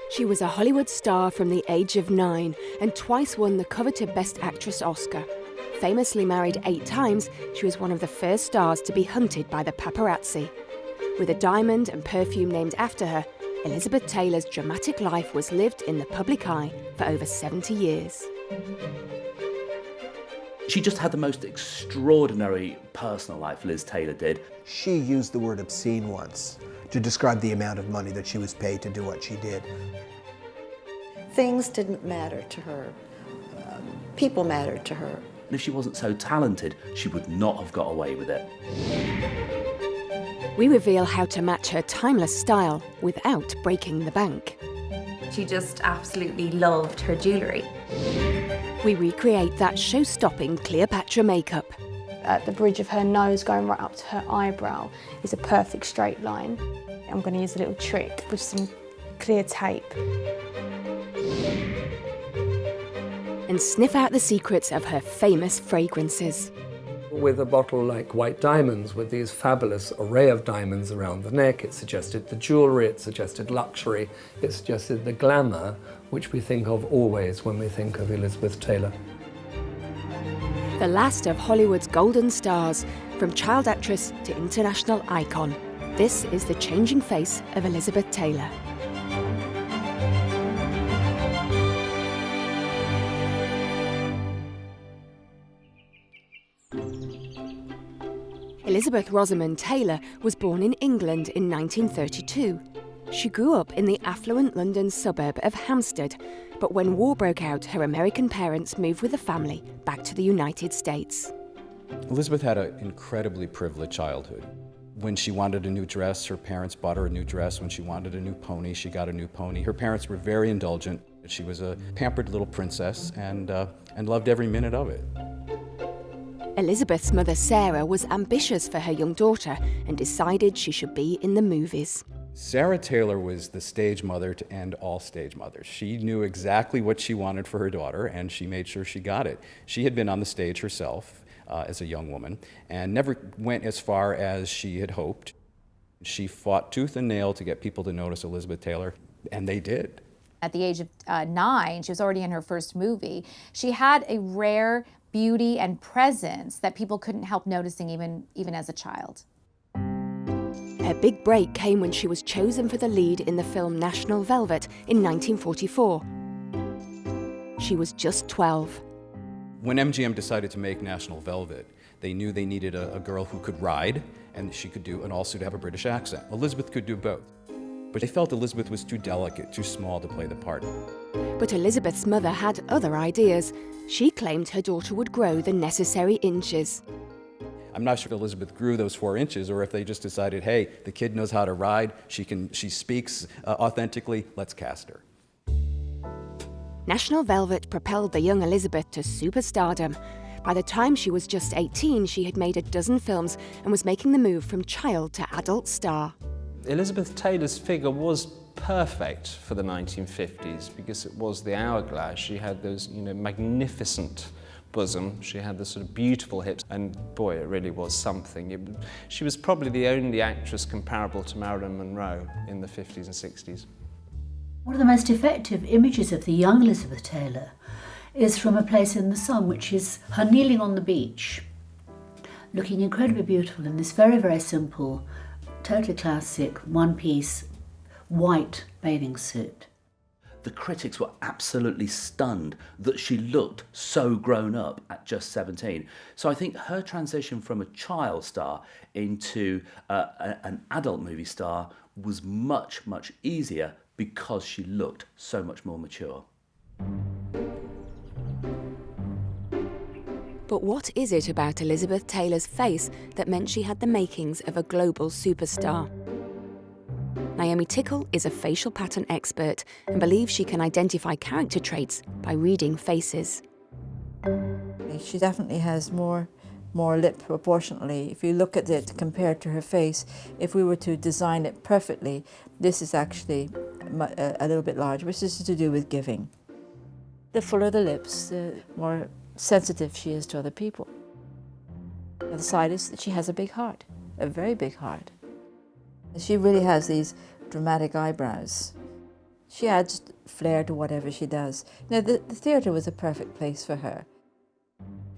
She was a Hollywood star from the age of 9 and twice won the coveted Best Actress Oscar. Famously married 8 times, she was one of the first stars to be hunted by the paparazzi. With a diamond and perfume named after her, Elizabeth Taylor's dramatic life was lived in the public eye for over 70 years. She just had the most extraordinary personal life, Liz Taylor did. She used the word obscene once to describe the amount of money that she was paid to do what she did. Things didn't matter to her. People mattered to her. And if she wasn't so talented, she would not have got away with it. We reveal how to match her timeless style without breaking the bank. She just absolutely loved her jewellery. We recreate that show-stopping Cleopatra makeup. At the bridge of her nose going right up to her eyebrow is a perfect straight line. I'm going to use a little trick with some clear tape. And sniff out the secrets of her famous fragrances. With a bottle like White Diamonds, with these fabulous array of diamonds around the neck, it suggested the jewellery, it suggested luxury, it suggested the glamour, which we think of always when we think of Elizabeth Taylor. The last of Hollywood's golden stars, from child actress to international icon. This is the changing face of Elizabeth Taylor. Elizabeth Rosamond Taylor was born in England in 1932. She grew up in the affluent London suburb of Hampstead, but when war broke out, her American parents moved with the family back to the United States. Elizabeth had an incredibly privileged childhood. When she wanted a new dress, her parents bought her a new dress. When she wanted a new pony, she got a new pony. Her parents were very indulgent. She was a pampered little princess and loved every minute of it. Elizabeth's mother, Sarah, was ambitious for her young daughter and decided she should be in the movies. Sarah Taylor was the stage mother to end all stage mothers. She knew exactly what she wanted for her daughter, and she made sure she got it. She had been on the stage herself as a young woman and never went as far as she had hoped. She fought tooth and nail to get people to notice Elizabeth Taylor, and they did. At the age of 9, she was already in her first movie. She had a rare beauty and presence that people couldn't help noticing even as a child. Her big break came when she was chosen for the lead in the film National Velvet in 1944. She was just 12. When MGM decided to make National Velvet, they knew they needed a girl who could ride, and she could do, and also to have a British accent. Elizabeth could do both. But they felt Elizabeth was too delicate, too small to play the part. But Elizabeth's mother had other ideas. She claimed her daughter would grow the necessary inches. I'm not sure if Elizabeth grew those 4 inches or if they just decided, hey, the kid knows how to ride, she speaks authentically, let's cast her. National Velvet propelled the young Elizabeth to superstardom. By the time she was just 18, she had made a dozen films and was making the move from child to adult star. Elizabeth Taylor's figure was perfect for the 1950s because it was the hourglass. She had those, magnificent bosom. She had the sort of beautiful hips, and boy, it really was something. She was probably the only actress comparable to Marilyn Monroe in the 50s and 60s. One of the most effective images of the young Elizabeth Taylor is from A Place in the Sun, which is her kneeling on the beach, looking incredibly beautiful in this very, very simple, totally classic, one-piece, white bathing suit. The critics were absolutely stunned that she looked so grown up at just 17. So I think her transition from a child star into an adult movie star was much, much easier because she looked so much more mature. But what is it about Elizabeth Taylor's face that meant she had the makings of a global superstar? Naomi Tickle is a facial pattern expert and believes she can identify character traits by reading faces. She definitely has more lip proportionally. If you look at it compared to her face, if we were to design it perfectly, this is actually a little bit larger, which is to do with giving. The fuller the lips, the more sensitive she is to other people. The other side is that she has a big heart, a very big heart. She really has these dramatic eyebrows. She adds flair to whatever she does. Now, the theatre was a perfect place for her.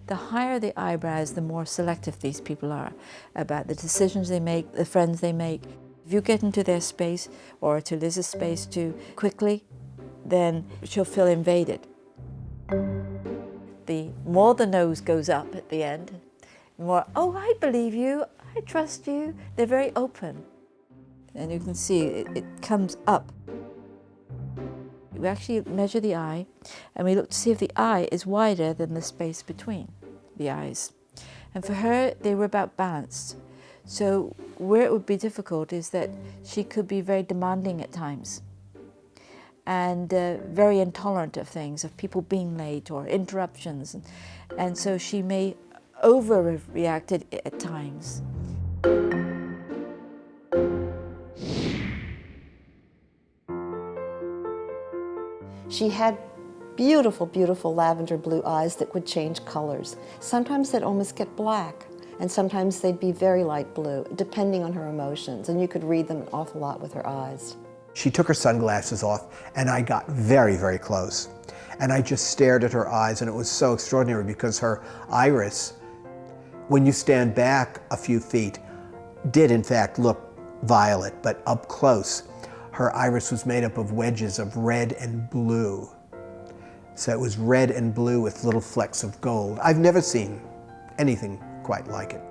The higher the eyebrows, the more selective these people are about the decisions they make, the friends they make. If you get into their space, or to Liz's space too quickly, then she'll feel invaded. The more the nose goes up at the end, the more, oh, I believe you, I trust you. They're very open. And you can see it comes up. We actually measure the eye, and we look to see if the eye is wider than the space between the eyes. And for her, they were about balanced. So where it would be difficult is that she could be very demanding at times, and very intolerant of things, of people being late or interruptions. And so she may overreact at times. She had beautiful, beautiful lavender blue eyes that would change colors. Sometimes they'd almost get black, and sometimes they'd be very light blue, depending on her emotions, and you could read them an awful lot with her eyes. She took her sunglasses off, and I got very, very close. And I just stared at her eyes, and it was so extraordinary because her iris, when you stand back a few feet, did in fact look violet, but up close, her iris was made up of wedges of red and blue. So it was red and blue with little flecks of gold. I've never seen anything quite like it.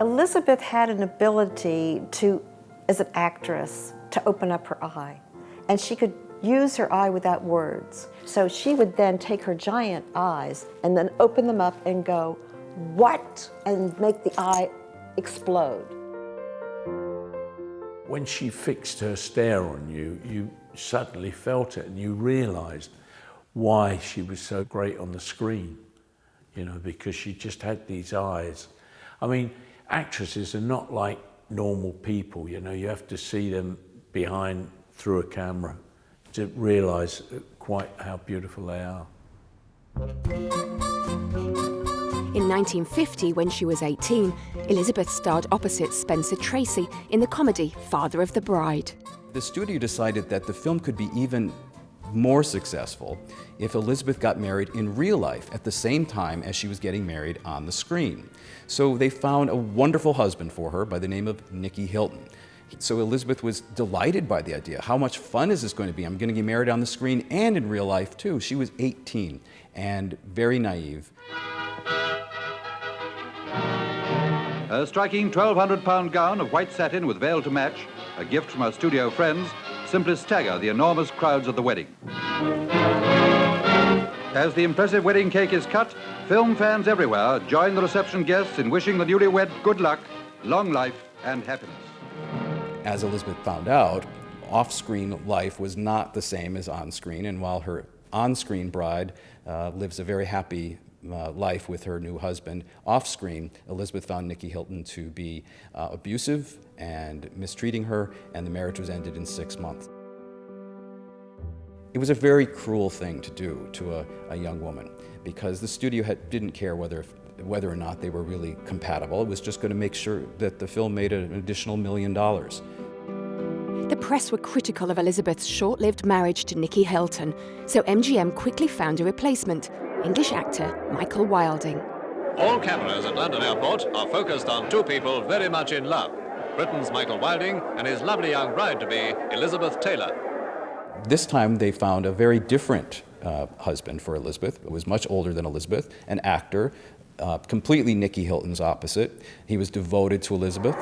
Elizabeth had an ability to, as an actress, to open up her eye. And she could use her eye without words. So she would then take her giant eyes and then open them up and go, "What?" and make the eye explode. When she fixed her stare on you, you suddenly felt it and you realised why she was so great on the screen, you know, because she just had these eyes. I mean, actresses are not like normal people, you know, you have to see them behind through a camera to realise quite how beautiful they are. In 1950, when she was 18, Elizabeth starred opposite Spencer Tracy in the comedy Father of the Bride. The studio decided that the film could be even more successful if Elizabeth got married in real life at the same time as she was getting married on the screen. So they found a wonderful husband for her by the name of Nicky Hilton. So Elizabeth was delighted by the idea. How much fun is this going to be? I'm going to get married on the screen and in real life too. She was 18 and very naive. A striking 1,200-pound gown of white satin with veil to match, a gift from our studio friends, simply stagger the enormous crowds at the wedding. As the impressive wedding cake is cut, film fans everywhere join the reception guests in wishing the newlywed good luck, long life, and happiness. As Elizabeth found out, off-screen life was not the same as on-screen, and while her on-screen bride lives a very happy life with her new husband, off-screen, Elizabeth found Nicky Hilton to be abusive and mistreating her, and the marriage was ended in 6 months. It was a very cruel thing to do to a young woman, because the studio didn't care whether or not they were really compatible. It was just going to make sure that the film made an additional $1 million. The press were critical of Elizabeth's short-lived marriage to Nicky Hilton, so MGM quickly found a replacement, English actor Michael Wilding. All cameras at London Airport are focused on two people very much in love, Britain's Michael Wilding and his lovely young bride-to-be, Elizabeth Taylor. This time they found a very different husband for Elizabeth, who was much older than Elizabeth, an actor, completely Nicky Hilton's opposite. He was devoted to Elizabeth.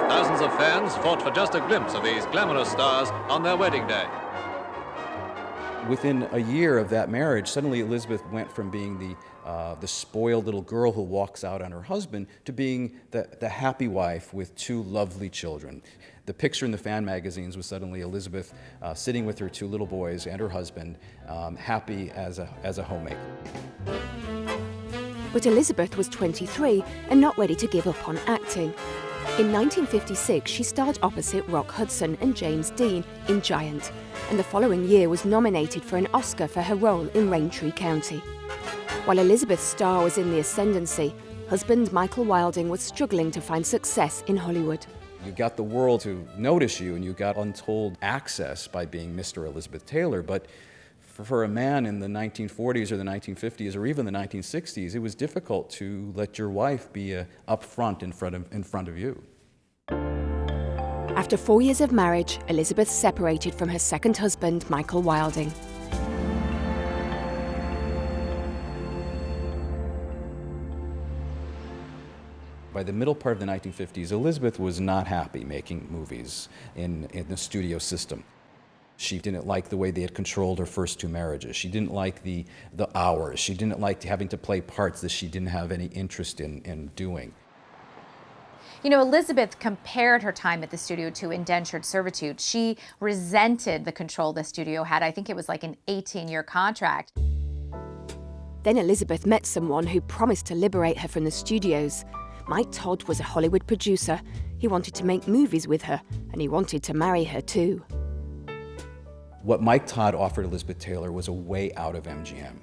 Thousands of fans fought for just a glimpse of these glamorous stars on their wedding day. Within a year of that marriage, suddenly Elizabeth went from being the spoiled little girl who walks out on her husband to being the happy wife with two lovely children. The picture in the fan magazines was suddenly Elizabeth sitting with her two little boys and her husband, happy as a homemaker. But Elizabeth was 23 and not ready to give up on acting. In 1956, she starred opposite Rock Hudson and James Dean in Giant, and the following year was nominated for an Oscar for her role in Raintree County. While Elizabeth's star was in the ascendancy, husband Michael Wilding was struggling to find success in Hollywood. You got the world to notice you, and you got untold access by being Mr. Elizabeth Taylor. But for a man in the 1940s or the 1950s or even the 1960s, it was difficult to let your wife be up front in front of you. After 4 years of marriage, Elizabeth separated from her second husband, Michael Wilding. By the middle part of the 1950s, Elizabeth was not happy making movies in the studio system. She didn't like the way they had controlled her first two marriages. She didn't like the hours. She didn't like having to play parts that she didn't have any interest in doing. You know, Elizabeth compared her time at the studio to indentured servitude. She resented the control the studio had. I think it was like an 18-year contract. Then Elizabeth met someone who promised to liberate her from the studios. Mike Todd was a Hollywood producer. He wanted to make movies with her, and he wanted to marry her too. What Mike Todd offered Elizabeth Taylor was a way out of MGM.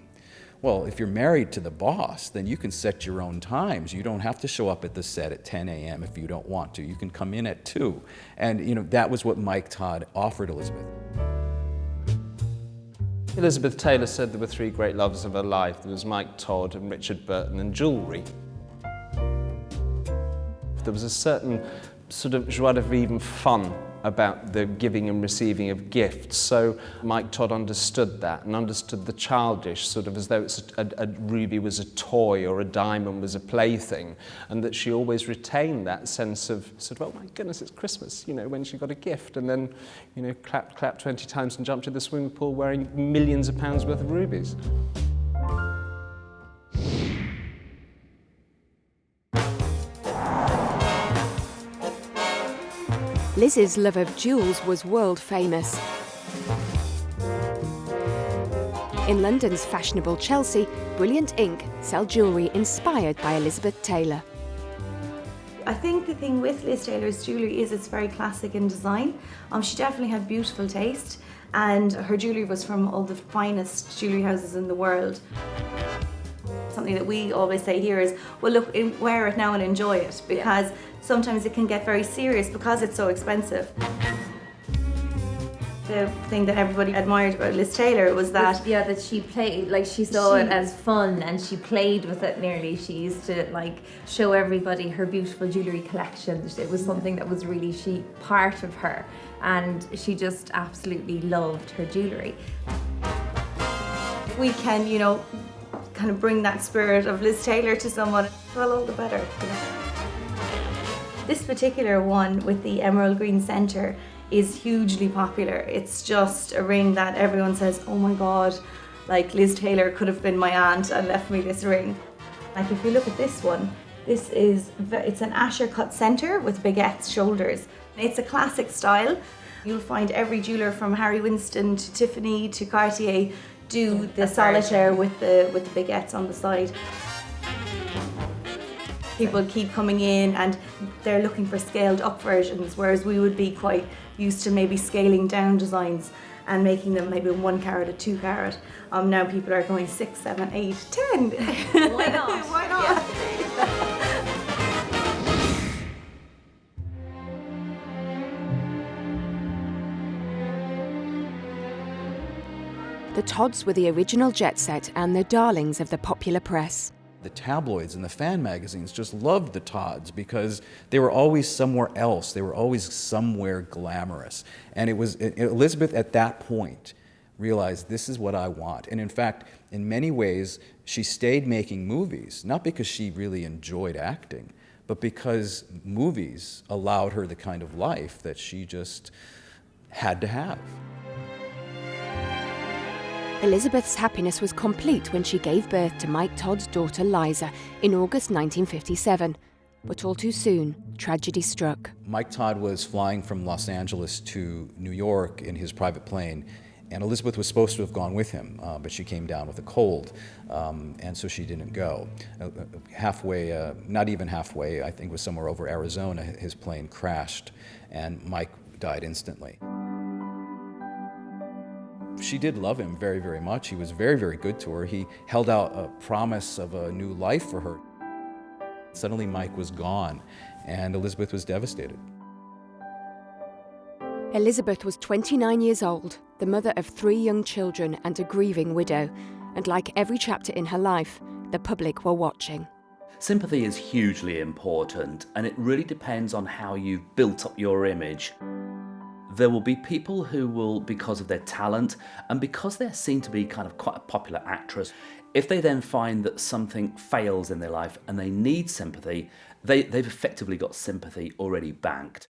Well, if you're married to the boss, then you can set your own times. You don't have to show up at the set at 10 a.m. if you don't want to. You can come in at 2. And, you know, that was what Mike Todd offered Elizabeth. Elizabeth Taylor said there were 3 great loves of her life. There was Mike Todd and Richard Burton and jewellery. There was a certain sort of joie de vivre and fun about the giving and receiving of gifts. So Mike Todd understood that and understood the childish, sort of as though it's a ruby was a toy or a diamond was a plaything, and that she always retained that sense of sort of, oh my goodness, it's Christmas, you know, when she got a gift, and then, you know, clapped 20 times and jumped in the swimming pool wearing millions of pounds worth of rubies. Liz's love of jewels was world famous. In London's fashionable Chelsea, Brilliant Inc. sell jewellery inspired by Elizabeth Taylor. I think the thing with Liz Taylor's jewellery is it's very classic in design. She definitely had beautiful taste, and her jewellery was from all the finest jewellery houses in the world. Something that we always say here is, well look, wear it now and enjoy it, because sometimes it can get very serious because it's so expensive. The thing that everybody admired about Liz Taylor was that... Yeah, that she played, like she saw it as fun and she played with it nearly. She used to like show everybody her beautiful jewellery collection. It was something that was really part of her, and she just absolutely loved her jewellery. We can, you know, kind of bring that spirit of Liz Taylor to someone, well, all the better. You know? This particular one with the emerald green centre is hugely popular. It's just a ring that everyone says, oh my God, like Liz Taylor could have been my aunt and left me this ring. Like if you look at this one, it's an Asher cut centre with baguette shoulders. It's a classic style. You'll find every jeweller from Harry Winston to Tiffany to Cartier do the solitaire with the baguettes on the side. People keep coming in and they're looking for scaled up versions, whereas we would be quite used to maybe scaling down designs and making them maybe 1 carat or 2 carat. Now people are going 6, 7, 8, 10. Why not? Why not? Yeah. The Todds were the original jet set and the darlings of the popular press. The tabloids and the fan magazines just loved the Todds because they were always somewhere else. They were always somewhere glamorous. And Elizabeth at that point realized, this is what I want. And in fact, in many ways, she stayed making movies, not because she really enjoyed acting, but because movies allowed her the kind of life that she just had to have. Elizabeth's happiness was complete when she gave birth to Mike Todd's daughter Liza in August 1957. But all too soon, tragedy struck. Mike Todd was flying from Los Angeles to New York in his private plane, and Elizabeth was supposed to have gone with him, but she came down with a cold, and so she didn't go. Halfway, not even halfway, I think it was somewhere over Arizona, his plane crashed, and Mike died instantly. She did love him very, very much. He was very, very good to her. He held out a promise of a new life for her. Suddenly Mike was gone, and Elizabeth was devastated. Elizabeth was 29 years old, the mother of 3 young children and a grieving widow, and like every chapter in her life, the public were watching. Sympathy is hugely important, and it really depends on how you've built up your image. There will be people who will, because of their talent and because they're seen to be kind of quite a popular actress, if they then find that something fails in their life and they need sympathy, they've effectively got sympathy already banked.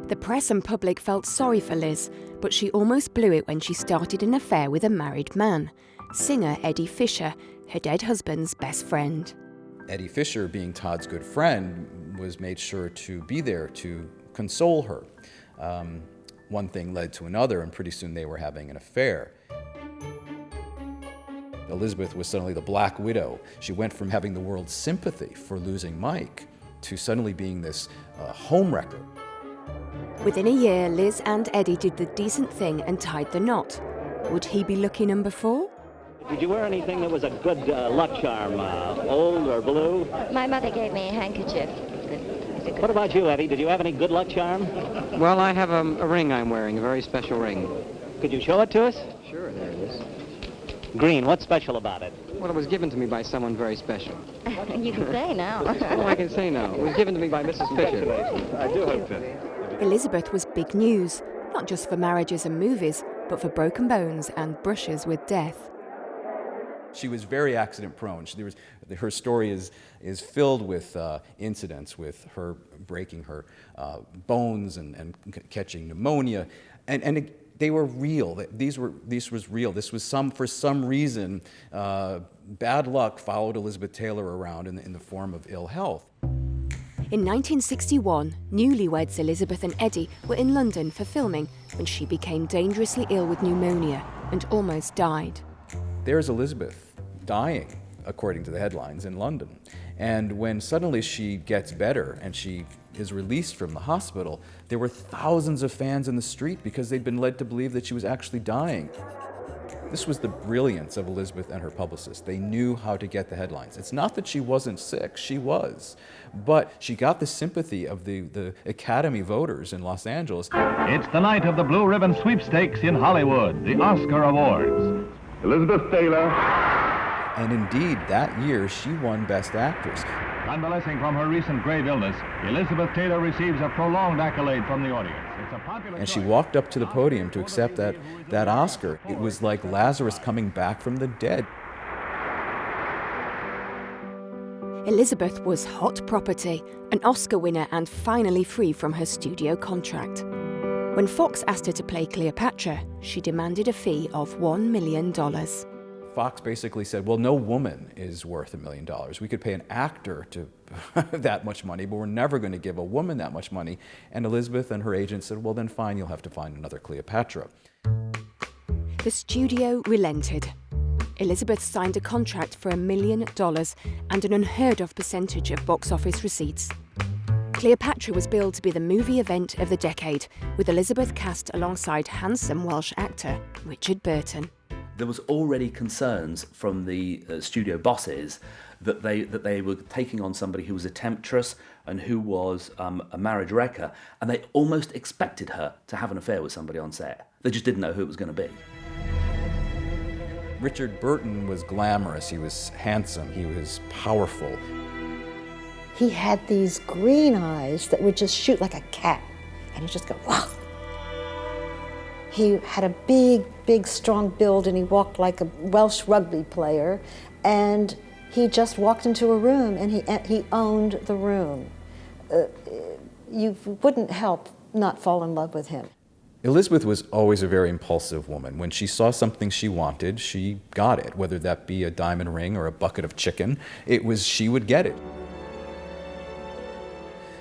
The press and public felt sorry for Liz, but she almost blew it when she started an affair with a married man, singer Eddie Fisher, her dead husband's best friend. Eddie Fisher, being Todd's good friend, was made sure to be there to console her. One thing led to another, and pretty soon they were having an affair. Elizabeth was suddenly the Black Widow. She went from having the world's sympathy for losing Mike to suddenly being this homewrecker. Within a year, Liz and Eddie did the decent thing and tied the knot. Would he be lucky number 4? Did you wear anything that was a good luck charm, old or blue? My mother gave me a handkerchief. What about you, Eddie? Did you have any good luck charm? Well, I have a ring I'm wearing, a very special ring. Could you show it to us? Sure, there it is. Green, what's special about it? Well, it was given to me by someone very special. You can say now. Oh, I can say now. It was given to me by Mrs. Fisher. I do hope so. Elizabeth was big news, not just for marriages and movies, but for broken bones and brushes with death. She was very accident prone. Her story is filled with incidents, with her breaking her bones and catching pneumonia, and they were real. This was real. This was for some reason, bad luck followed Elizabeth Taylor around in the form of ill health. In 1961, newlyweds Elizabeth and Eddie were in London for filming when she became dangerously ill with pneumonia and almost died. There's Elizabeth dying, according to the headlines, in London. And when suddenly she gets better and she is released from the hospital, there were thousands of fans in the street because they'd been led to believe that she was actually dying. This was the brilliance of Elizabeth and her publicist. They knew how to get the headlines. It's not that she wasn't sick, she was. But she got the sympathy of the Academy voters in Los Angeles. It's the night of the Blue Ribbon Sweepstakes in Hollywood, the Oscar Awards. Elizabeth Taylor. And indeed, that year, she won Best Actress. Convalescing from her recent grave illness, Elizabeth Taylor receives a prolonged accolade from the audience. It's a popular and she walked up to the podium to accept that Oscar. It was like Lazarus coming back from the dead. Elizabeth was hot property, an Oscar winner and finally free from her studio contract. When Fox asked her to play Cleopatra, she demanded a fee of $1 million. Fox basically said, well, no woman is worth $1 million. We could pay an actor to that much money, but we're never going to give a woman that much money. And Elizabeth and her agent said, well, then fine, you'll have to find another Cleopatra. The studio relented. Elizabeth signed a contract for $1 million and an unheard of percentage of box office receipts. Cleopatra was billed to be the movie event of the decade, with Elizabeth cast alongside handsome Welsh actor Richard Burton. There was already concerns from the studio bosses that they were taking on somebody who was a temptress and who was a marriage wrecker, and they almost expected her to have an affair with somebody on set. They just didn't know who it was going to be. Richard Burton was glamorous, he was handsome, he was powerful. He had these green eyes that would just shoot like a cat, and he'd just go, wow. He had a big, strong build, and he walked like a Welsh rugby player, and he just walked into a room, and he owned the room. You wouldn't help not fall in love with him. Elizabeth was always a very impulsive woman. When she saw something she wanted, she got it, whether that be a diamond ring or a bucket of chicken. She would get it.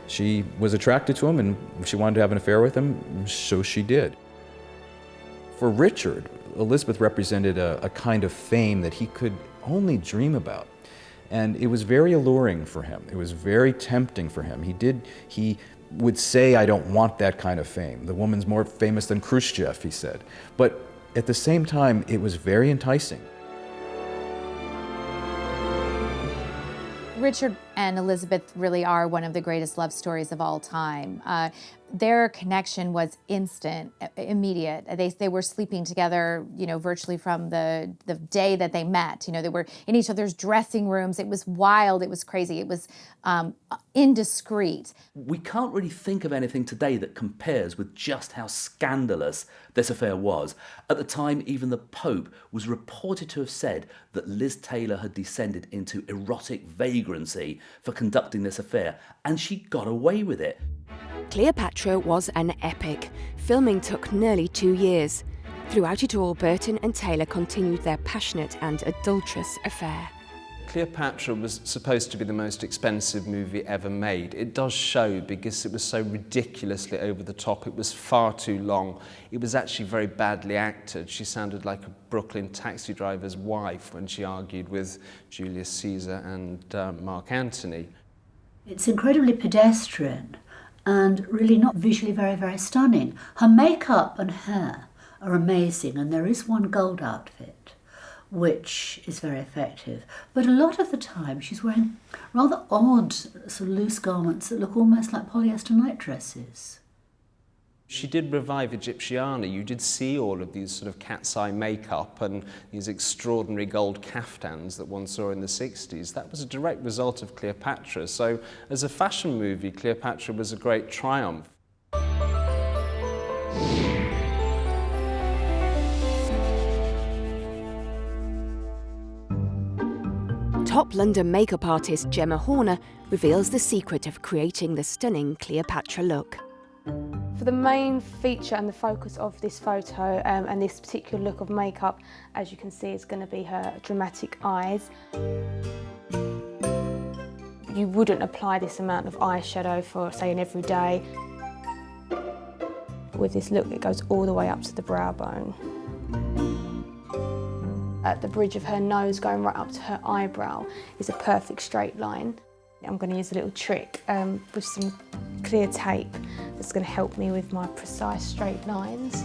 She was attracted to him, and if she wanted to have an affair with him, so she did. For Richard, Elizabeth represented a kind of fame that he could only dream about. And it was very alluring for him. It was very tempting for him. He would say, I don't want that kind of fame. The woman's more famous than Khrushchev, he said. But at the same time, it was very enticing. Richard and Elizabeth really are one of the greatest love stories of all time. Their connection was instant, immediate. They were sleeping together, you know, virtually from the day that they met. You know, they were in each other's dressing rooms. It was wild. It was crazy. It was indiscreet. We can't really think of anything today that compares with just how scandalous this affair was. At the time, even the Pope was reported to have said that Liz Taylor had descended into erotic vagrancy for conducting this affair, and she got away with it. Cleopatra was an epic. Filming took nearly 2 years. Throughout it all, Burton and Taylor continued their passionate and adulterous affair. Cleopatra was supposed to be the most expensive movie ever made. It does show because it was so ridiculously over the top. It was far too long. It was actually very badly acted. She sounded like a Brooklyn taxi driver's wife when she argued with Julius Caesar and Mark Antony. It's incredibly pedestrian and really not visually very, very stunning. Her makeup and hair are amazing, and there is one gold outfit which is very effective. But a lot of the time she's wearing rather odd sort of loose garments that look almost like polyester night dresses. She did revive Egyptiana. You did see all of these sort of cat's eye makeup and these extraordinary gold caftans that one saw in the 60s. That was a direct result of Cleopatra. So as a fashion movie, Cleopatra was a great triumph. Top London makeup artist Gemma Horner reveals the secret of creating the stunning Cleopatra look. For the main feature and the focus of this photo and this particular look of makeup, as you can see, is going to be her dramatic eyes. You wouldn't apply this amount of eyeshadow for, say, an everyday. With this look, it goes all the way up to the brow bone. At the bridge of her nose, going right up to her eyebrow, is a perfect straight line. I'm going to use a little trick with some clear tape that's going to help me with my precise straight lines.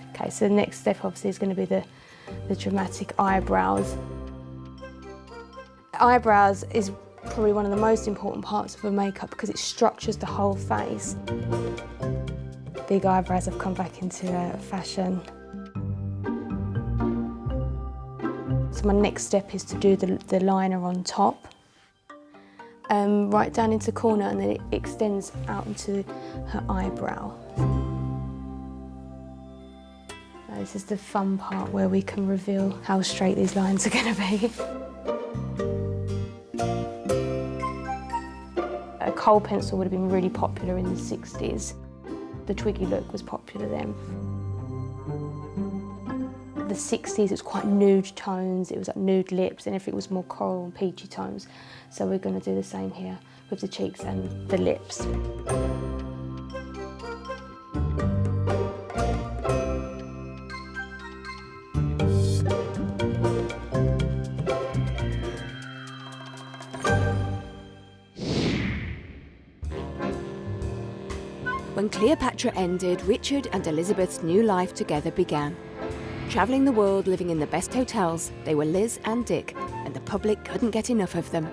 Okay, so the next step obviously is going to be the dramatic eyebrows. Eyebrows is probably one of the most important parts of a makeup because it structures the whole face. Big eyebrows have come back into fashion. So my next step is to do the liner on top, right down into the corner, and then it extends out into her eyebrow. Now this is the fun part where we can reveal how straight these lines are going to be. A kohl pencil would have been really popular in the 60s. The Twiggy look was popular then. The 60s, it was quite nude tones, it was like nude lips, and everything was more coral and peachy tones. So we're going to do the same here with the cheeks and the lips. When Cleopatra ended, Richard and Elizabeth's new life together began. Travelling the world, living in the best hotels, they were Liz and Dick, and the public couldn't get enough of them.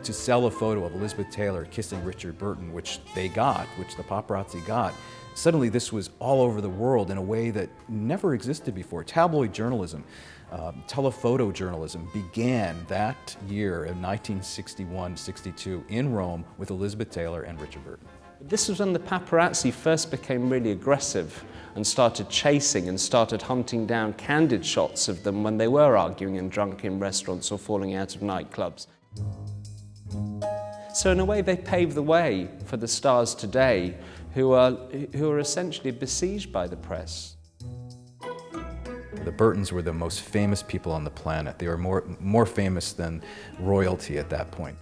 To sell a photo of Elizabeth Taylor kissing Richard Burton, which they got, which the paparazzi got, suddenly this was all over the world in a way that never existed before. Tabloid journalism, telephoto journalism began that year in 1961-62 in Rome with Elizabeth Taylor and Richard Burton. This was when the paparazzi first became really aggressive and started chasing and started hunting down candid shots of them when they were arguing and drunk in restaurants or falling out of nightclubs. So in a way they paved the way for the stars today who are essentially besieged by the press. The Burtons were the most famous people on the planet. They were more famous than royalty at that point.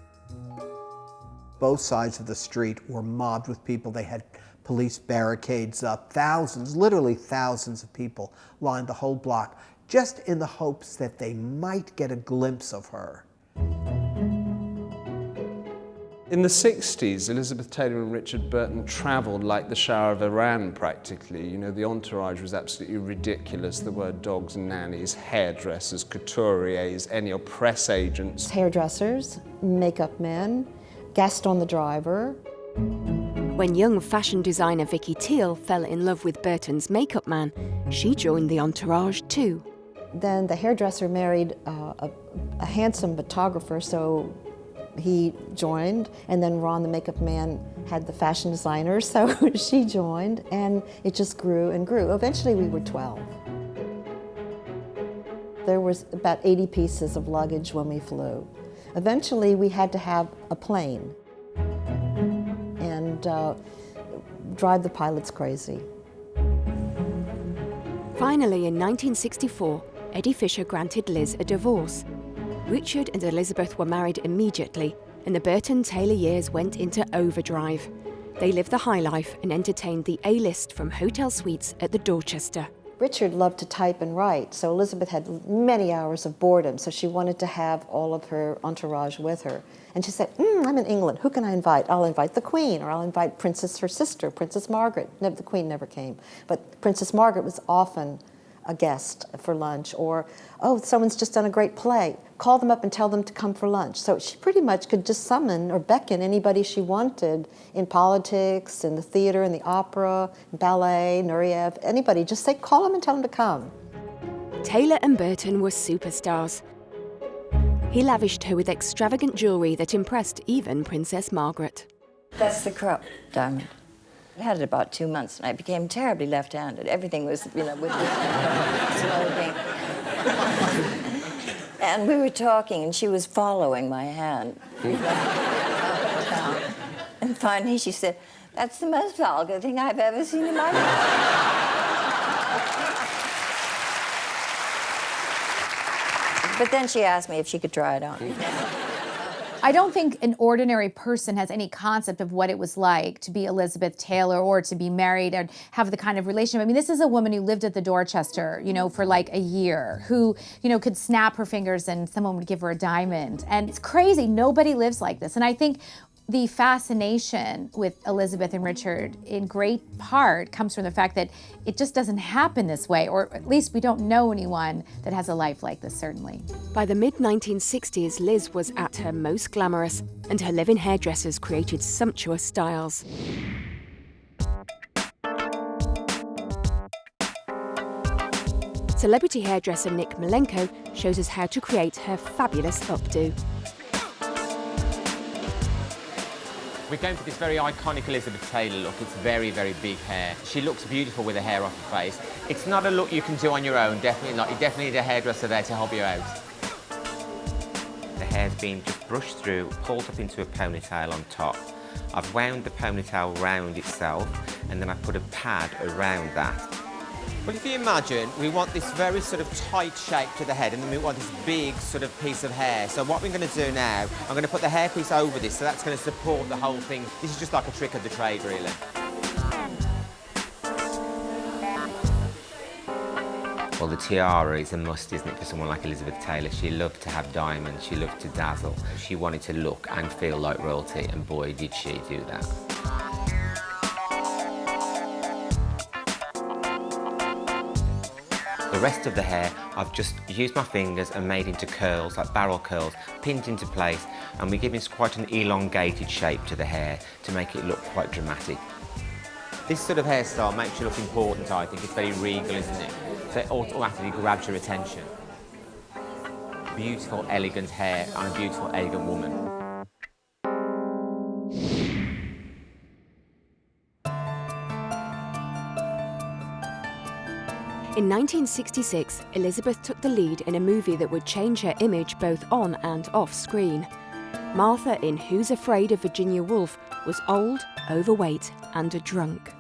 Both sides of the street were mobbed with people. They had police barricades up. Thousands, literally thousands of people lined the whole block, just in the hopes that they might get a glimpse of her. In the 60s, Elizabeth Taylor and Richard Burton travelled like the Shah of Iran, practically. You know, the entourage was absolutely ridiculous. There were dogs, nannies, hairdressers, couturiers, any press agents. Hairdressers, makeup men, Gaston the driver. When young fashion designer Vicky Teal fell in love with Burton's makeup man, she joined the entourage too. Then the hairdresser married a handsome photographer, so he joined, and then Ron, the makeup man, had the fashion designer, so she joined, and it just grew and grew. Eventually we were 12. There was about 80 pieces of luggage when we flew. Eventually we had to have a plane and drive the pilots crazy. Finally, in 1964, Eddie Fisher granted Liz a divorce. Richard and Elizabeth were married immediately, and the Burton-Taylor years went into overdrive. They lived the high life and entertained the A-list from hotel suites at the Dorchester. Richard loved to type and write, so Elizabeth had many hours of boredom, so she wanted to have all of her entourage with her. And she said, I'm in England, who can I invite? I'll invite the Queen, or I'll invite Princess, her sister, Princess Margaret. The Queen never came, but Princess Margaret was often a guest for lunch, or, oh, someone's just done a great play. Call them up and tell them to come for lunch. So she pretty much could just summon or beckon anybody she wanted in politics, in the theater, in the opera, ballet, Nureyev, anybody. Just say, call them and tell them to come. Taylor and Burton were superstars. He lavished her with extravagant jewellery that impressed even Princess Margaret. That's the crop diamond. I had it about 2 months, and I became terribly left-handed. Everything was, with smoking. And we were talking, and she was following my hand. And finally she said, "That's the most vulgar thing I've ever seen in my life." But then she asked me if she could try it on. I don't think an ordinary person has any concept of what it was like to be Elizabeth Taylor or to be married and have the kind of relationship. I mean, this is a woman who lived at the Dorchester, for like a year, who, could snap her fingers and someone would give her a diamond. And it's crazy. Nobody lives like this. And I think the fascination with Elizabeth and Richard in great part comes from the fact that it just doesn't happen this way, or at least we don't know anyone that has a life like this, certainly. By the mid-1960s, Liz was at her most glamorous, and her live-in hairdressers created sumptuous styles. Celebrity hairdresser Nick Malenko shows us how to create her fabulous updo. We're going for this very iconic Elizabeth Taylor look. It's very, very big hair. She looks beautiful with the hair off her face. It's not a look you can do on your own, definitely not. You definitely need a hairdresser there to help you out. The hair's been just brushed through, pulled up into a ponytail on top. I've wound the ponytail round itself, and then I put a pad around that. Well, if you imagine, we want this very sort of tight shape to the head, and then we want this big sort of piece of hair. So what we're going to do now, I'm going to put the hairpiece over this, so that's going to support the whole thing. This is just like a trick of the trade, really. Well, the tiara is a must, isn't it, for someone like Elizabeth Taylor? She loved to have diamonds, she loved to dazzle. She wanted to look and feel like royalty, and boy, did she do that. The rest of the hair, I've just used my fingers and made into curls, like barrel curls, pinned into place, and we're giving quite an elongated shape to the hair to make it look quite dramatic. This sort of hairstyle makes you look important, I think. It's very regal, isn't it? So it automatically grabs your attention. Beautiful, elegant hair on a beautiful, elegant woman. In 1966, Elizabeth took the lead in a movie that would change her image both on and off screen. Martha in Who's Afraid of Virginia Woolf was old, overweight, and a drunk.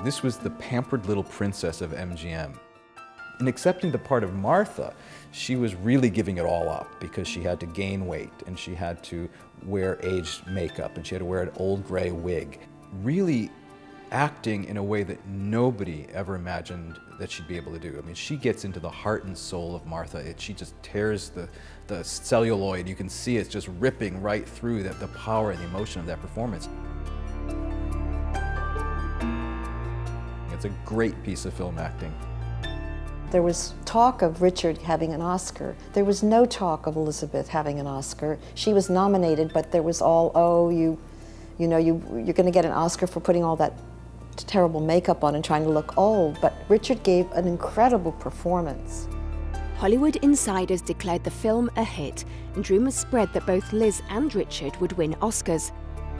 This was the pampered little princess of MGM. In accepting the part of Martha, she was really giving it all up because she had to gain weight and she had to wear aged makeup and she had to wear an old gray wig. Really acting in a way that nobody ever imagined that she'd be able to do. I mean, she gets into the heart and soul of Martha. She just tears the celluloid. You can see it's just ripping right through the power and the emotion of that performance. It's a great piece of film acting. There was talk of Richard having an Oscar. There was no talk of Elizabeth having an Oscar. She was nominated, but there was all, oh, you're going to get an Oscar for putting all that terrible makeup on and trying to look old. But Richard gave an incredible performance. Hollywood insiders declared the film a hit, and rumours spread that both Liz and Richard would win Oscars.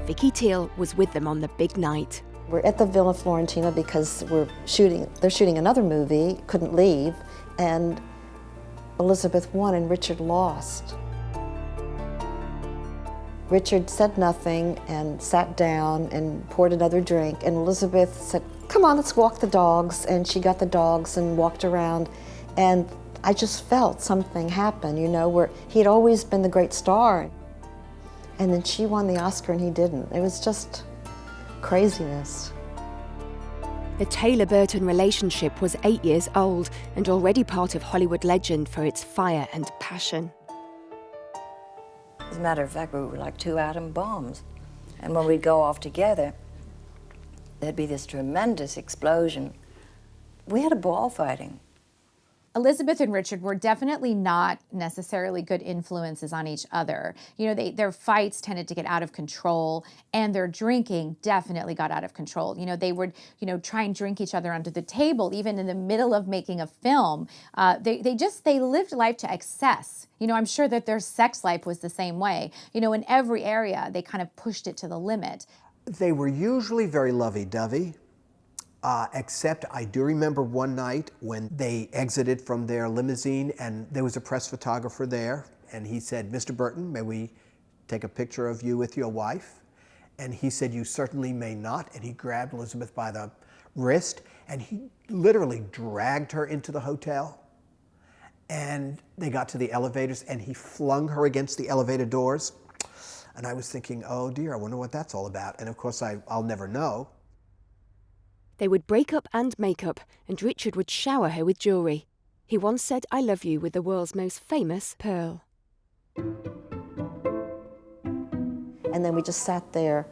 Vicky Teal was with them on the big night. We're at the Villa Florentina because they're shooting another movie, couldn't leave, and Elizabeth won and Richard lost. Richard said nothing and sat down and poured another drink, and Elizabeth said, come on, let's walk the dogs, and she got the dogs and walked around, and I just felt something happen, where he had always been the great star, and then she won the Oscar and he didn't. It was just craziness. The Taylor-Burton relationship was 8 years old and already part of Hollywood legend for its fire and passion. As a matter of fact, we were like two atom bombs. And when we'd go off together, there'd be this tremendous explosion. We had a ball fighting. Elizabeth and Richard were definitely not necessarily good influences on each other. Their fights tended to get out of control, and their drinking definitely got out of control. They would, try and drink each other under the table, even in the middle of making a film. They lived life to excess. I'm sure that their sex life was the same way. In every area, they kind of pushed it to the limit. They were usually very lovey-dovey. Except I do remember one night when they exited from their limousine and there was a press photographer there, and he said, Mr. Burton, may we take a picture of you with your wife? And he said, you certainly may not. And he grabbed Elizabeth by the wrist and he literally dragged her into the hotel. And they got to the elevators and he flung her against the elevator doors. And I was thinking, oh dear, I wonder what that's all about. And of course, I'll never know. They would break up and make up, and Richard would shower her with jewellery. He once said, I love you with the world's most famous pearl. And then we just sat there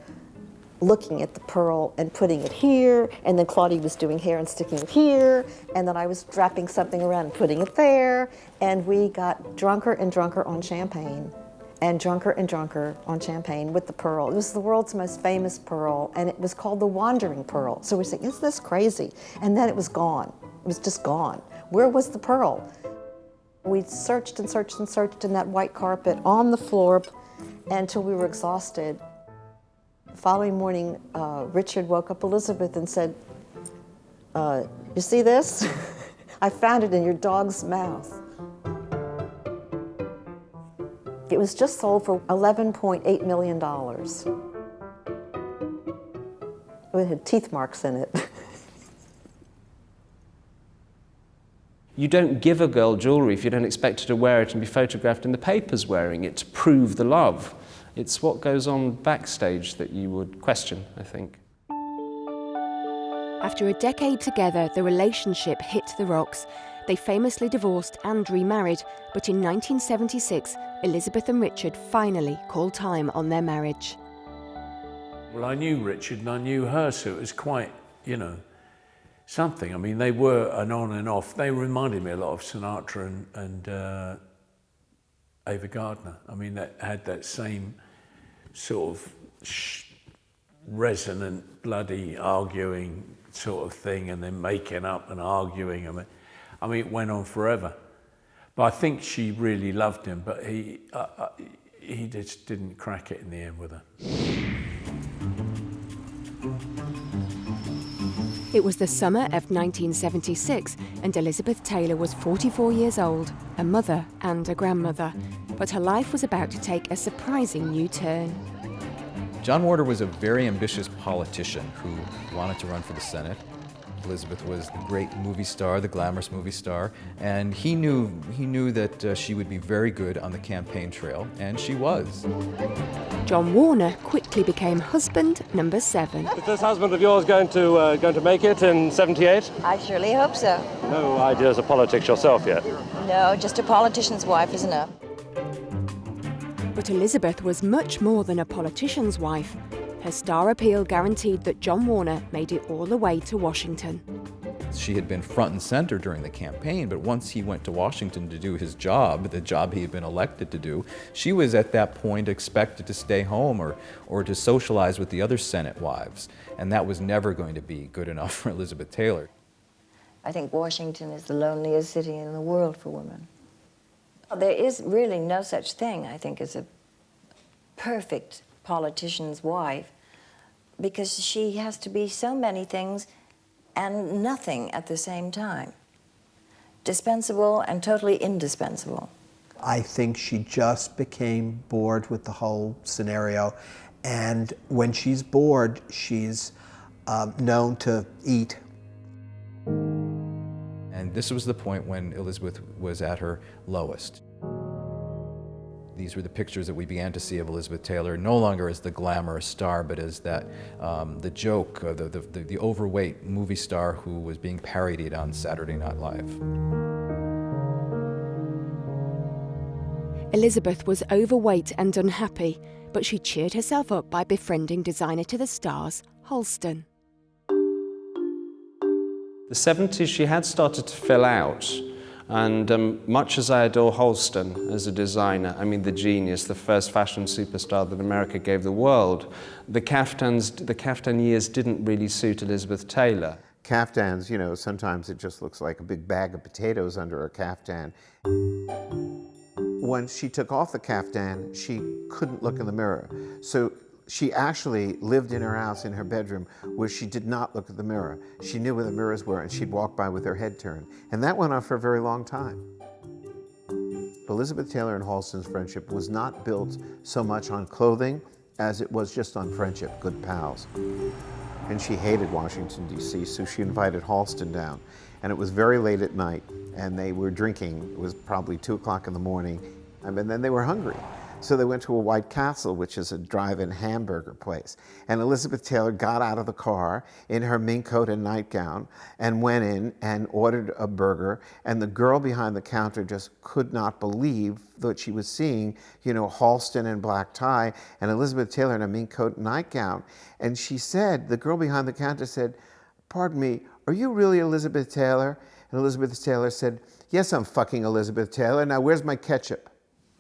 looking at the pearl and putting it here, and then Claudia was doing hair and sticking it here, and then I was wrapping something around and putting it there, and we got drunker and drunker on champagne. And drunker on champagne with the pearl. It was the world's most famous pearl, and it was called the Wandering Pearl. So we're saying, isn't this crazy? And then it was gone. It was just gone. Where was the pearl? We searched and searched and searched in that white carpet, on the floor, until we were exhausted. The following morning, Richard woke up Elizabeth and said, you see this? I found it in your dog's mouth. It was just sold for $11.8 million. It had teeth marks in it. You don't give a girl jewellery if you don't expect her to wear it and be photographed in the papers wearing it to prove the love. It's what goes on backstage that you would question, I think. After a decade together, the relationship hit the rocks. They famously divorced and remarried, but in 1976, Elizabeth and Richard finally called time on their marriage. Well, I knew Richard and I knew her, so it was quite, something. I mean, they were an on and off. They reminded me a lot of Sinatra and Ava Gardner. I mean, that had that same sort of resonant, bloody, arguing sort of thing, and then making up and arguing. I mean, it went on forever. But I think she really loved him, but he just didn't crack it in the end with her. It was the summer of 1976, and Elizabeth Taylor was 44 years old, a mother and a grandmother. But her life was about to take a surprising new turn. John Warder was a very ambitious politician who wanted to run for the Senate. Elizabeth was the great movie star, the glamorous movie star, and he knew that she would be very good on the campaign trail, and she was. John Warner quickly became husband number 7. Is this husband of yours going to make it in '78? I surely hope so. No ideas of politics yourself yet? No, just a politician's wife is enough. But Elizabeth was much more than a politician's wife. Her star appeal guaranteed that John Warner made it all the way to Washington. She had been front and center during the campaign, but once he went to Washington to do his job, the job he had been elected to do, she was at that point expected to stay home or to socialize with the other Senate wives, and that was never going to be good enough for Elizabeth Taylor. I think Washington is the loneliest city in the world for women. There is really no such thing, I think, as a perfect politician's wife, because she has to be so many things and nothing at the same time. Dispensable and totally indispensable. I think she just became bored with the whole scenario, and when she's bored, she's known to eat. And this was the point when Elizabeth was at her lowest. These were the pictures that we began to see of Elizabeth Taylor, no longer as the glamorous star, but as that, the joke, the overweight movie star who was being parodied on Saturday Night Live. Elizabeth was overweight and unhappy, but she cheered herself up by befriending designer to the stars, Halston. The 70s, she had started to fill out, and much as I adore Halston as a designer, I mean the genius, the first fashion superstar that America gave the world, the caftan years didn't really suit Elizabeth Taylor. Caftans, you know, sometimes it just looks like a big bag of potatoes under a caftan. When she took off the caftan, she couldn't look in the mirror. So she actually lived in her house, in her bedroom, where she did not look at the mirror. She knew where the mirrors were, and she'd walk by with her head turned. And that went on for a very long time. Elizabeth Taylor and Halston's friendship was not built so much on clothing as it was just on friendship, good pals. And she hated Washington, D.C., so she invited Halston down. And it was very late at night, and they were drinking. It was probably 2 o'clock in the morning, and then they were hungry. So they went to a White Castle, which is a drive-in hamburger place. And Elizabeth Taylor got out of the car in her mink coat and nightgown and went in and ordered a burger. And the girl behind the counter just could not believe that she was seeing, you know, Halston in black tie and Elizabeth Taylor in a mink coat and nightgown. And she said, the girl behind the counter said, "Pardon me, are you really Elizabeth Taylor?" And Elizabeth Taylor said, "Yes, I'm fucking Elizabeth Taylor. Now where's my ketchup?"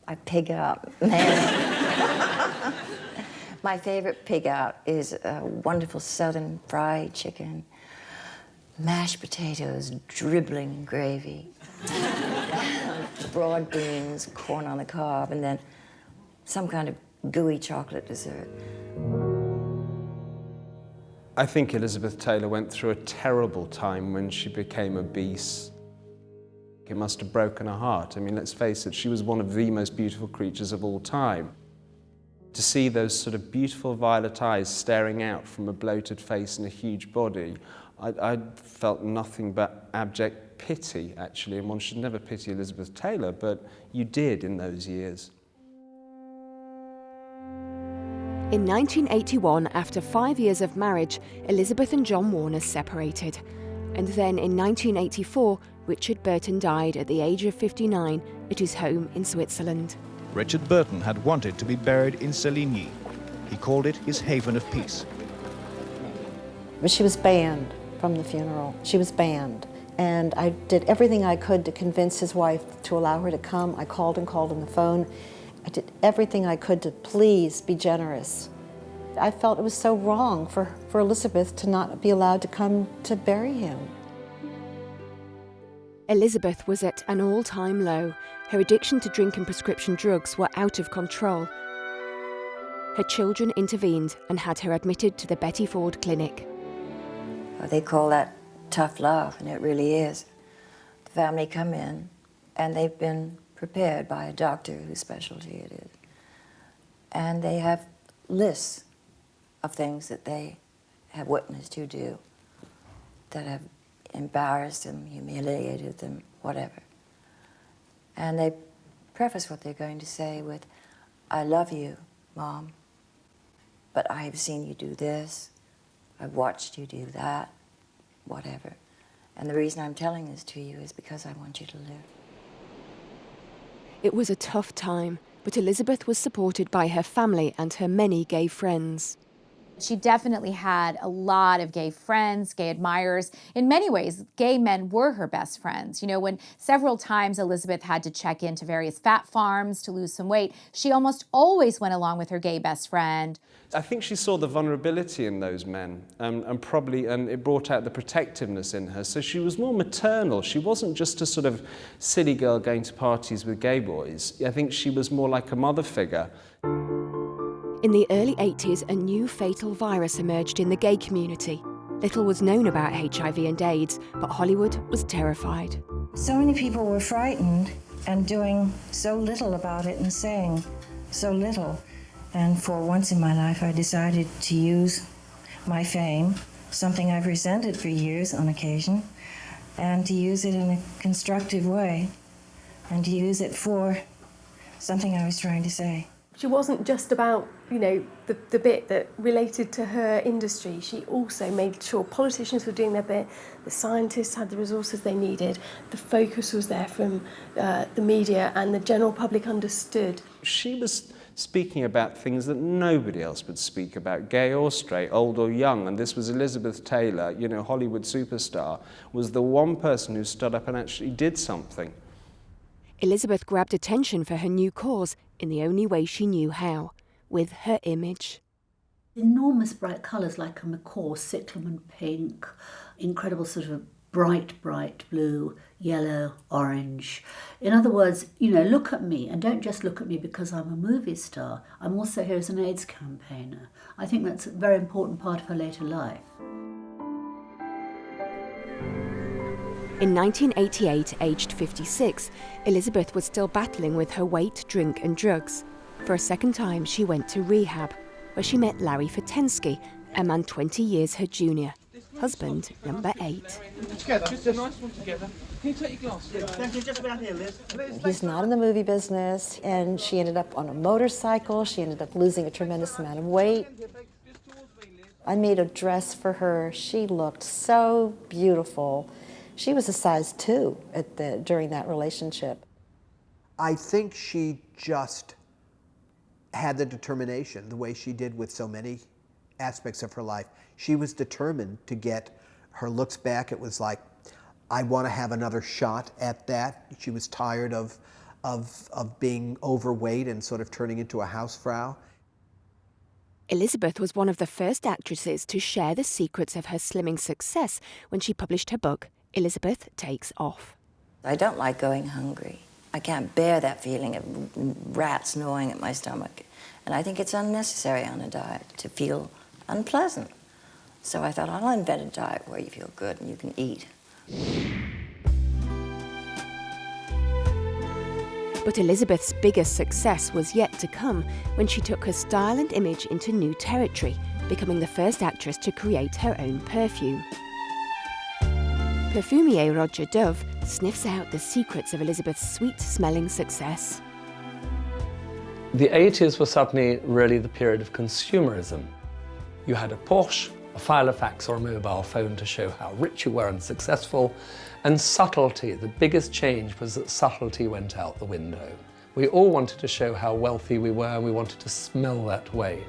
I pig out, man. My favorite pig out is a wonderful southern fried chicken, mashed potatoes dribbling in gravy, broad beans, corn on the cob, and then some kind of gooey chocolate dessert. I think Elizabeth Taylor went through a terrible time when she became obese. It must have broken her heart. I mean, let's face it, she was one of the most beautiful creatures of all time. To see those sort of beautiful violet eyes staring out from a bloated face and a huge body, I felt nothing but abject pity, actually. And one should never pity Elizabeth Taylor, but you did in those years. In 1981, after 5 years of marriage, Elizabeth and John Warner separated. And then in 1984, Richard Burton died at the age of 59 at his home in Switzerland. Richard Burton had wanted to be buried in Séligny. He called it his haven of peace. But she was banned from the funeral. She was banned. And I did everything I could to convince his wife to allow her to come. I called and called on the phone. I did everything I could to please be generous. I felt it was so wrong for Elizabeth to not be allowed to come to bury him. Elizabeth was at an all-time low. Her addiction to drink and prescription drugs were out of control. Her children intervened and had her admitted to the Betty Ford Clinic. Well, they call that tough love, and it really is. The family come in, and they've been prepared by a doctor whose specialty it is. And they have lists of things that they have witnessed you do. that have embarrassed them, humiliated them, whatever. And they preface what they're going to say with, I love you, Mom, but I have seen you do this, I've watched you do that, whatever. And the reason I'm telling this to you is because I want you to live. It was a tough time, but Elizabeth was supported by her family and her many gay friends. She definitely had a lot of gay friends, gay admirers. In many ways, gay men were her best friends. You know, when several times Elizabeth had to check into various fat farms to lose some weight, she almost always went along with her gay best friend. I think she saw the vulnerability in those men, and it brought out the protectiveness in her. So she was more maternal. She wasn't just a sort of silly girl going to parties with gay boys. I think she was more like a mother figure. In the early 80s, a new fatal virus emerged in the gay community. Little was known about HIV and AIDS, but Hollywood was terrified. So many people were frightened and doing so little about it and saying so little. And for once in my life, I decided to use my fame, something I've resented for years on occasion, and to use it in a constructive way, and to use it for something I was trying to say. She wasn't just about, you know, the bit that related to her industry. She also made sure politicians were doing their bit, the scientists had the resources they needed, the focus was there from the media, and the general public understood. She was speaking about things that nobody else would speak about, gay or straight, old or young, and this was Elizabeth Taylor, you know, Hollywood superstar, was the one person who stood up and actually did something. Elizabeth grabbed attention for her new cause in the only way she knew how, with her image. Enormous bright colours like a macaw, cyclamen pink, incredible sort of bright blue, yellow, orange. In other words, you know, look at me, and don't just look at me because I'm a movie star. I'm also here as an AIDS campaigner. I think that's a very important part of her later life. In 1988, aged 56, Elizabeth was still battling with her weight, drink and drugs. For a second time, she went to rehab, where she met Larry Fatensky, a man 20 years her junior, husband number 8. Together. Just a nice one together. Can you take your glass? Thank you. Just around here, Liz. He's not in the movie business, and she ended up on a motorcycle. She ended up losing a tremendous amount of weight. I made a dress for her. She looked so beautiful. She was a size 2 during that relationship. I think she just had the determination, the way she did with so many aspects of her life. She was determined to get her looks back. It was like, I want to have another shot at that. She was tired of being overweight and sort of turning into a housefrau. Elizabeth was one of the first actresses to share the secrets of her slimming success when she published her book, Elizabeth Takes Off. I don't like going hungry. I can't bear that feeling of rats gnawing at my stomach. And I think it's unnecessary on a diet to feel unpleasant. So I thought, I'll invent a diet where you feel good and you can eat. But Elizabeth's biggest success was yet to come when she took her style and image into new territory, becoming the first actress to create her own perfume. Perfumier Roger Dove sniffs out the secrets of Elizabeth's sweet-smelling success. The 80s was certainly really the period of consumerism. You had a Porsche, a Filofax or a mobile phone to show how rich you were and successful, and subtlety. The biggest change was that subtlety went out the window. We all wanted to show how wealthy we were, and we wanted to smell that way.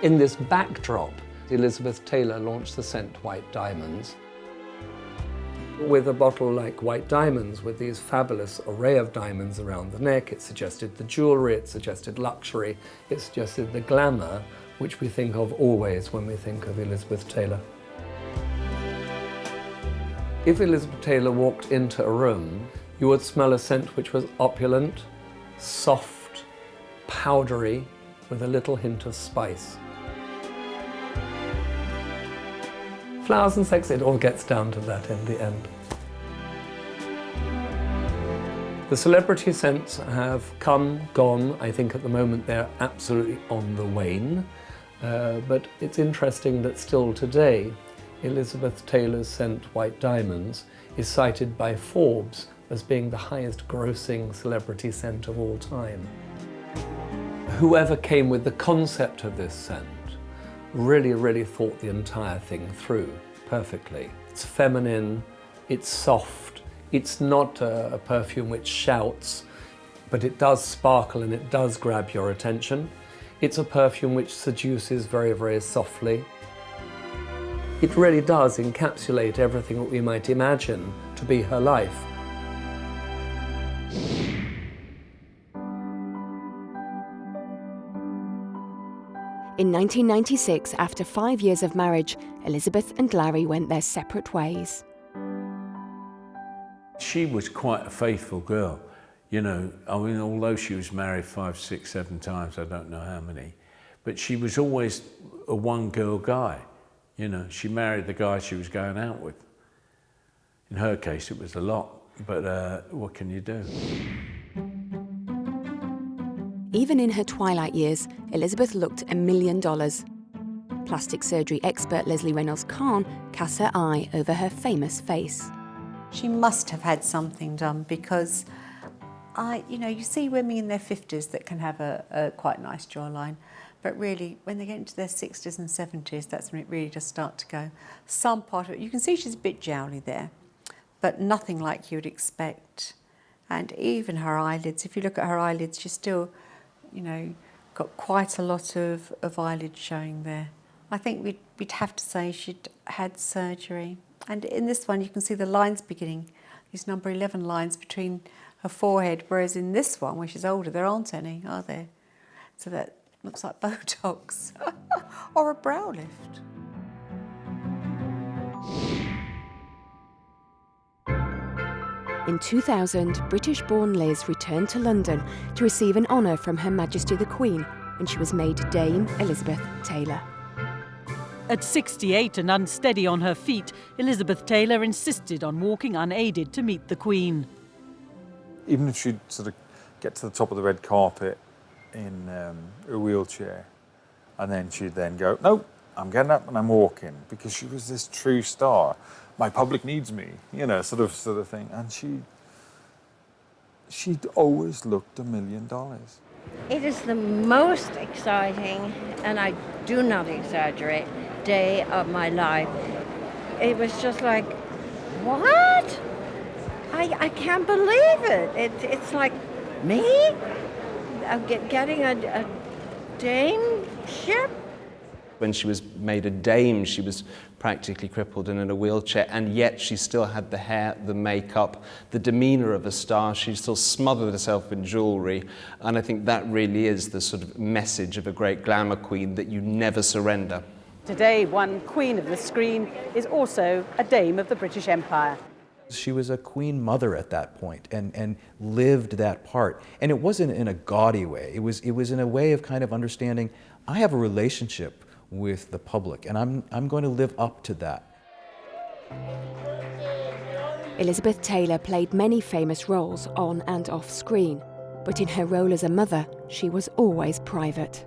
In this backdrop, Elizabeth Taylor launched the scent White Diamonds. With a bottle like White Diamonds, with these fabulous array of diamonds around the neck, it suggested the jewellery, it suggested luxury, it suggested the glamour, which we think of always when we think of Elizabeth Taylor. If Elizabeth Taylor walked into a room, you would smell a scent which was opulent, soft, powdery, with a little hint of spice. Flowers and sex, it all gets down to that in the end. The celebrity scents have come, gone. I think at the moment they're absolutely on the wane. But it's interesting that still today Elizabeth Taylor's scent White Diamonds is cited by Forbes as being the highest grossing celebrity scent of all time. Whoever came with the concept of this scent really thought the entire thing through perfectly. It's feminine, it's soft, it's not a perfume which shouts, but it does sparkle and it does grab your attention. It's a perfume which seduces very softly. It really does encapsulate everything that we might imagine to be her life. In 1996, after 5 years of marriage, Elizabeth and Larry went their separate ways. She was quite a faithful girl. You know, I mean, although she was married 5, 6, 7 times, I don't know how many, but she was always a one-girl guy. You know, she married the guy she was going out with. In her case, it was a lot, but what can you do? Even in her twilight years, Elizabeth looked $1 million. Plastic surgery expert Leslie Reynolds-Kahn casts her eye over her famous face. She must have had something done because you see women in their 50s that can have a quite nice jawline, but really when they get into their 60s and 70s, that's when it really does start to go. Some part of it, you can see she's a bit jowly there, but nothing like you would expect. And even her eyelids, if you look at her eyelids, she's still, got quite a lot of eyelids showing there. I think we'd have to say she'd had surgery. And in this one, you can see the lines beginning, these number 11 lines between her forehead, whereas in this one, when she's older, there aren't any, are there? So that looks like Botox or a brow lift. In 2000, British-born Liz returned to London to receive an honour from Her Majesty the Queen when she was made Dame Elizabeth Taylor. At 68 and unsteady on her feet, Elizabeth Taylor insisted on walking unaided to meet the Queen. Even if she'd sort of get to the top of the red carpet in a wheelchair, and then she'd then go, "No, I'm getting up and I'm walking," because she was this true star. My public needs me, sort of thing. And she'd always looked $1 million. It is the most exciting, and I do not exaggerate, day of my life. It was just like, what? I can't believe it. It's like, me? Getting a dameship? When she was made a dame, she was practically crippled and in a wheelchair, and yet she still had the hair, the makeup, the demeanour of a star. She still smothered herself in jewellery, and I think that really is the sort of message of a great glamour queen, that you never surrender. Today, one queen of the screen is also a dame of the British Empire. She was a queen mother at that point and lived that part. And it wasn't in a gaudy way. It was in a way of kind of understanding, I have a relationship with the public, and I'm going to live up to that. Elizabeth Taylor played many famous roles on and off screen, but in her role as a mother, she was always private.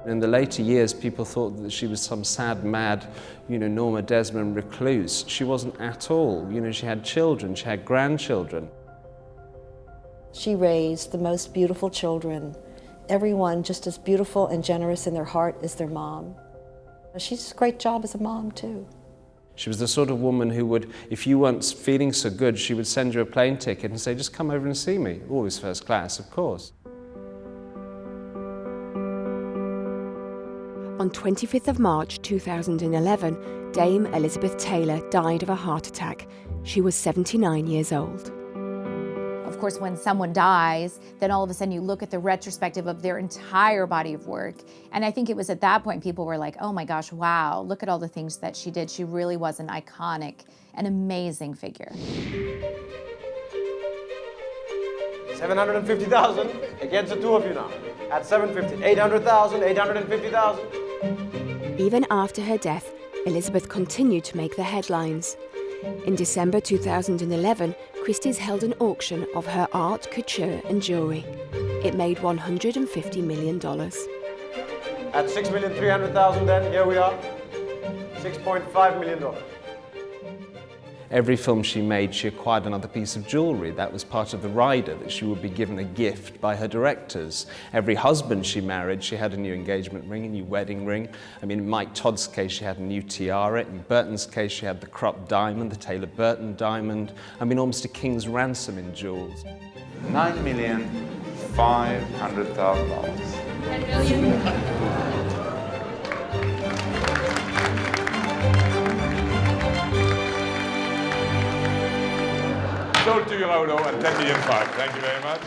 In the later years, people thought that she was some sad, mad, Norma Desmond recluse. She wasn't at all. She had children, she had grandchildren. She raised the most beautiful children, everyone just as beautiful and generous in their heart as their mom. She did a great job as a mom, too. She was the sort of woman who would, if you weren't feeling so good, she would send you a plane ticket and say, just come over and see me. Always first class, of course. On 25th of March 2011, Dame Elizabeth Taylor died of a heart attack. She was 79 years old. Of course, when someone dies, then all of a sudden you look at the retrospective of their entire body of work. And I think it was at that point people were like, oh my gosh, wow, look at all the things that she did. She really was an iconic, an amazing figure. 750,000 against the two of you now. At 750, 800,000, 850,000. Even after her death, Elizabeth continued to make the headlines. In December 2011, Christie's held an auction of her art, couture and jewellery. It made $150 million. At 6,300,000 then, here we are. $6.5 million. Every film she made, she acquired another piece of jewellery. That was part of the rider, that she would be given a gift by her directors. Every husband she married, she had a new engagement ring, a new wedding ring. I mean, in Mike Todd's case, she had a new tiara. In Burton's case, she had the Krupp diamond, the Taylor Burton diamond. I mean, almost a king's ransom in jewels. $9,500,000. 10 million. Sold to your Updo at $10.5 million. Thank you very much.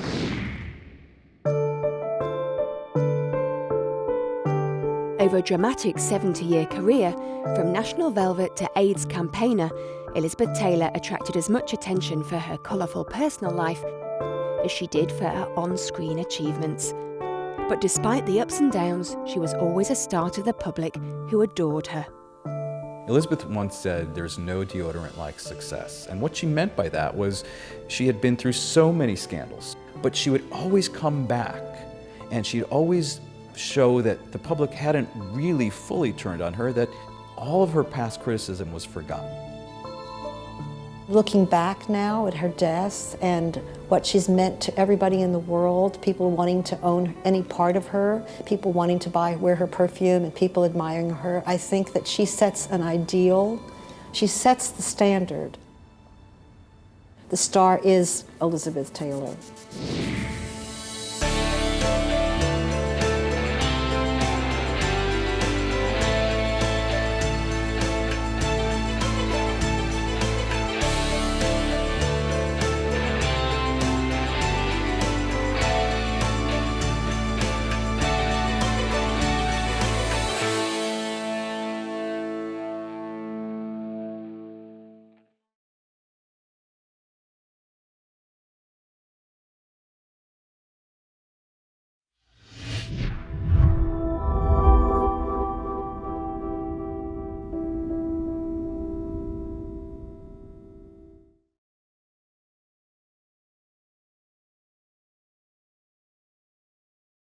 Over a dramatic 70-year career, from national velvet to AIDS campaigner, Elizabeth Taylor attracted as much attention for her colourful personal life as she did for her on-screen achievements. But despite the ups and downs, she was always a star to the public who adored her. Elizabeth once said, "There's no deodorant like success." And what she meant by that was she had been through so many scandals, but she would always come back, and she'd always show that the public hadn't really fully turned on her, that all of her past criticism was forgotten. Looking back now at her death and what she's meant to everybody in the world, people wanting to own any part of her, people wanting to wear her perfume, and people admiring her, I think that she sets an ideal. She sets the standard. The star is Elizabeth Taylor.